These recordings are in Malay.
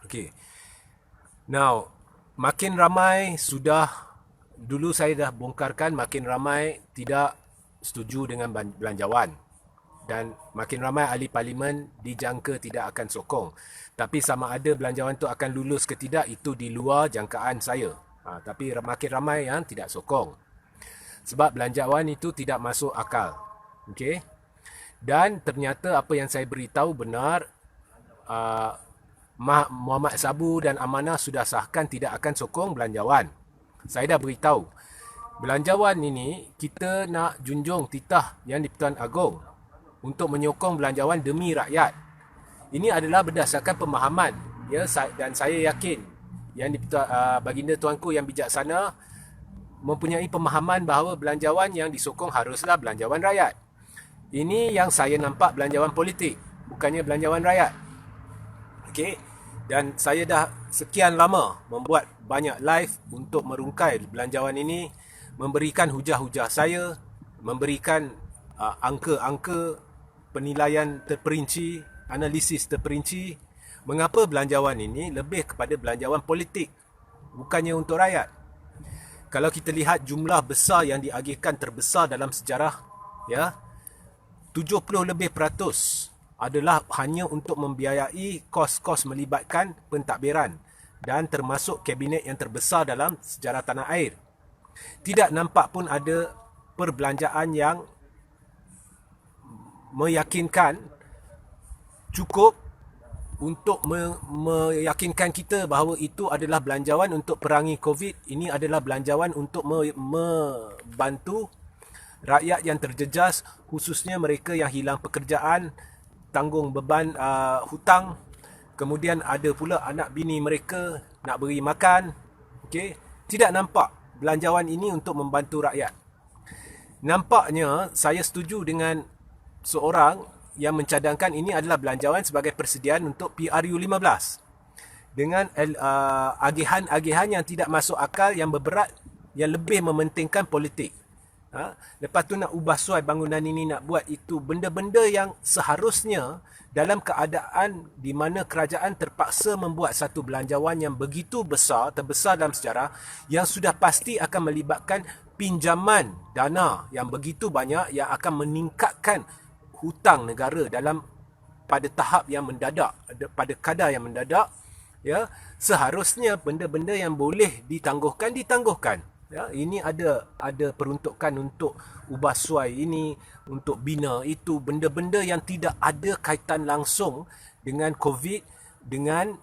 Okay. Now, makin ramai dulu saya dah bongkarkan, makin ramai tidak setuju dengan belanjawan. Dan makin ramai ahli parlimen dijangka tidak akan sokong. Tapi sama ada belanjawan itu akan lulus ke tidak, itu di luar jangkaan saya. Tapi makin ramai yang tidak sokong. Sebab belanjawan itu tidak masuk akal. Okay? Dan ternyata apa yang saya beritahu benar, Muhammad Sabu dan Amanah sudah sahkan tidak akan sokong belanjawan. Saya dah beritahu. Belanjawan ini kita nak junjung titah Yang di-Pertuan Agong untuk menyokong belanjawan demi rakyat. Ini adalah berdasarkan pemahaman, ya, dan saya yakin Yang baginda tuanku yang bijaksana mempunyai pemahaman bahawa belanjawan yang disokong haruslah belanjawan rakyat. Ini yang saya nampak belanjawan politik, bukannya belanjawan rakyat. Okey. Dan saya dah sekian lama membuat banyak live untuk merungkai belanjawan ini, memberikan hujah-hujah saya, memberikan angka-angka penilaian terperinci, analisis terperinci, mengapa belanjawan ini lebih kepada belanjawan politik, bukannya untuk rakyat. Kalau kita lihat jumlah besar yang diagihkan terbesar dalam sejarah, ya, 70 lebih peratus adalah hanya untuk membiayai kos-kos melibatkan pentadbiran dan termasuk kabinet yang terbesar dalam sejarah tanah air. Tidak nampak pun ada perbelanjaan yang meyakinkan cukup untuk meyakinkan kita bahawa itu adalah belanjawan untuk perangi COVID. Ini adalah belanjawan untuk membantu rakyat yang terjejas, khususnya mereka yang hilang pekerjaan, tanggung beban hutang. Kemudian ada pula anak bini mereka nak beri makan. Okay? Tidak nampak belanjawan ini untuk membantu rakyat. Nampaknya saya setuju dengan seorang yang mencadangkan ini adalah belanjawan sebagai persediaan untuk PRU15 dengan agihan-agihan yang tidak masuk akal, yang berberat, yang lebih mementingkan politik. Lepas tu nak ubah suai bangunan ini, nak buat itu, benda-benda yang seharusnya dalam keadaan di mana kerajaan terpaksa membuat satu belanjawan yang begitu besar, terbesar dalam sejarah, yang sudah pasti akan melibatkan pinjaman dana yang begitu banyak, yang akan meningkatkan hutang negara pada tahap yang mendadak, pada kadar yang mendadak, ya, seharusnya benda-benda yang boleh ditangguhkan. Ya, ini ada peruntukan untuk ubah suai ini, untuk bina itu, benda-benda yang tidak ada kaitan langsung dengan COVID, dengan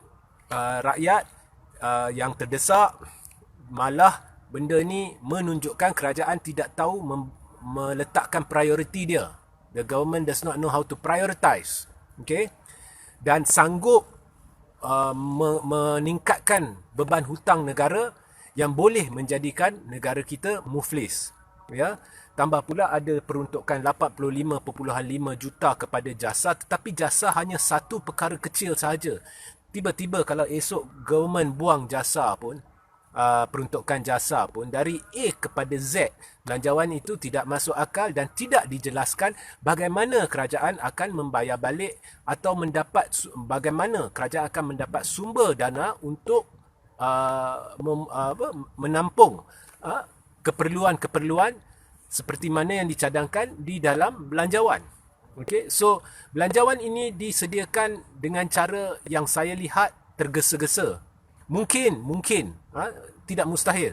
rakyat yang terdesak. Malah benda ni menunjukkan kerajaan tidak tahu meletakkan prioriti dia. The government does not know how to prioritize. Okay? Dan sanggup meningkatkan beban hutang negara yang boleh menjadikan negara kita muflis. Ya? Tambah pula ada peruntukan 85.5 juta kepada jasa, tetapi jasa hanya satu perkara kecil sahaja. Tiba-tiba kalau esok government buang jasa pun, peruntukan jasa pun, dari A kepada Z, belanjawan itu tidak masuk akal dan tidak dijelaskan bagaimana kerajaan akan membayar balik atau bagaimana kerajaan akan mendapat sumber dana untuk menampung keperluan-keperluan seperti mana yang dicadangkan di dalam belanjawan. Okay? So, belanjawan ini disediakan dengan cara yang saya lihat tergesa-gesa. Mungkin, tidak mustahil.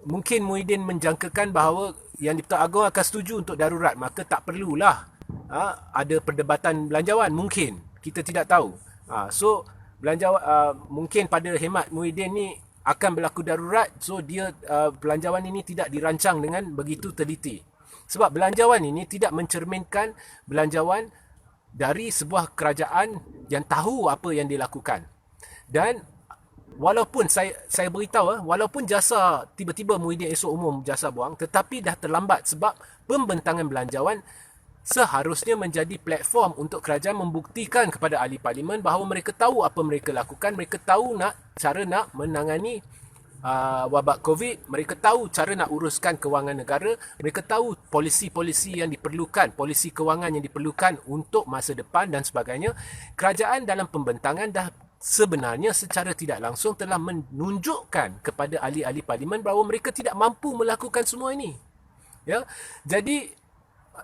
Mungkin Muhyiddin menjangkakan bahawa Yang di-Pertuan Agong akan setuju untuk darurat, maka tak perlulah ada perdebatan belanjawan. Mungkin, kita tidak tahu. So, belanjawan mungkin pada hemat Muhyiddin ni akan berlaku darurat, so dia belanjawan ini tidak dirancang dengan begitu teliti. Sebab belanjawan ini tidak mencerminkan belanjawan dari sebuah kerajaan yang tahu apa yang dilakukan. Dan walaupun saya beritahu, walaupun jasa tiba-tiba Muhyiddin esok umum jasa buang, tetapi dah terlambat sebab pembentangan belanjawan seharusnya menjadi platform untuk kerajaan membuktikan kepada ahli parlimen bahawa mereka tahu apa mereka lakukan, mereka tahu cara nak menangani wabak COVID, mereka tahu cara nak uruskan kewangan negara, mereka tahu polisi-polisi yang diperlukan, polisi kewangan yang diperlukan untuk masa depan dan sebagainya. Kerajaan dalam pembentangan dah sebenarnya secara tidak langsung telah menunjukkan kepada ahli-ahli parlimen bahawa mereka tidak mampu melakukan semua ini. Ya, jadi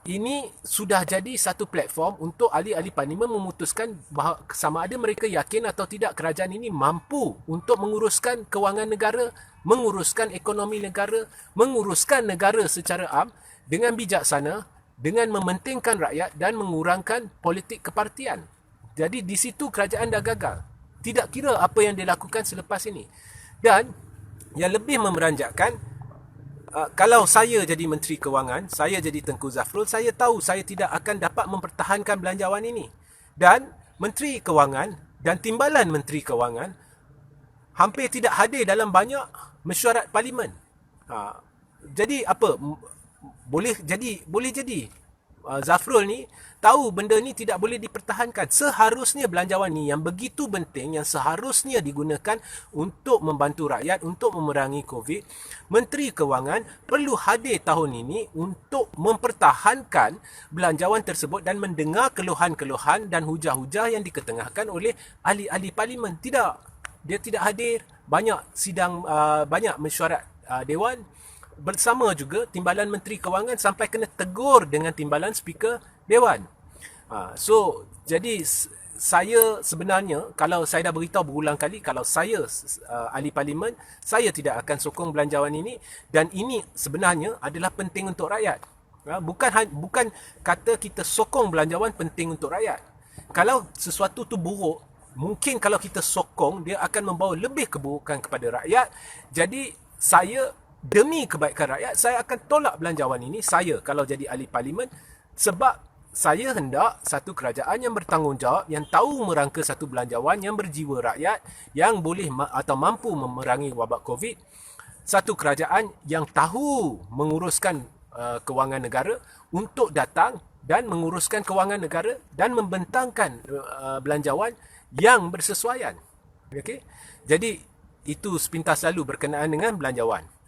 ini sudah jadi satu platform untuk ahli-ahli parlimen memutuskan bahawa sama ada mereka yakin atau tidak kerajaan ini mampu untuk menguruskan kewangan negara, menguruskan ekonomi negara, menguruskan negara secara am dengan bijaksana, dengan mementingkan rakyat dan mengurangkan politik kepartian. Jadi di situ kerajaan dah gagal. Tidak kira apa yang dilakukan selepas ini. Dan yang lebih memeranjatkan, kalau saya jadi Menteri Kewangan, saya jadi Tengku Zafrul, saya tahu saya tidak akan dapat mempertahankan belanjawan ini. Dan Menteri Kewangan dan Timbalan Menteri Kewangan hampir tidak hadir dalam banyak mesyuarat parlimen. Jadi apa? Boleh jadi Zafrul ni tahu benda ni tidak boleh dipertahankan. Seharusnya belanjawan ni yang begitu penting, yang seharusnya digunakan untuk membantu rakyat, untuk memerangi COVID, Menteri Kewangan perlu hadir tahun ini untuk mempertahankan belanjawan tersebut dan mendengar keluhan-keluhan dan hujah-hujah yang diketengahkan oleh ahli-ahli parlimen. Tidak, dia tidak hadir. Banyak sidang, banyak mesyuarat Dewan. Bersama juga Timbalan Menteri Kewangan sampai kena tegur dengan Timbalan Speaker Dewan. So, jadi saya sebenarnya, kalau saya dah beritahu berulang kali, kalau saya ahli parlimen, saya tidak akan sokong belanjawan ini. Dan ini sebenarnya adalah penting untuk rakyat. Bukan kata kita sokong belanjawan penting untuk rakyat. Kalau sesuatu tu buruk, mungkin kalau kita sokong, dia akan membawa lebih keburukan kepada rakyat. Jadi saya, demi kebaikan rakyat, saya akan tolak belanjawan ini, saya kalau jadi ahli parlimen, sebab saya hendak satu kerajaan yang bertanggungjawab, yang tahu merangka satu belanjawan yang berjiwa rakyat, yang boleh atau mampu memerangi wabak COVID. Satu kerajaan yang tahu menguruskan kewangan negara untuk datang dan menguruskan kewangan negara dan membentangkan belanjawan yang bersesuaian. Okey? Jadi itu sepintas lalu berkenaan dengan belanjawan.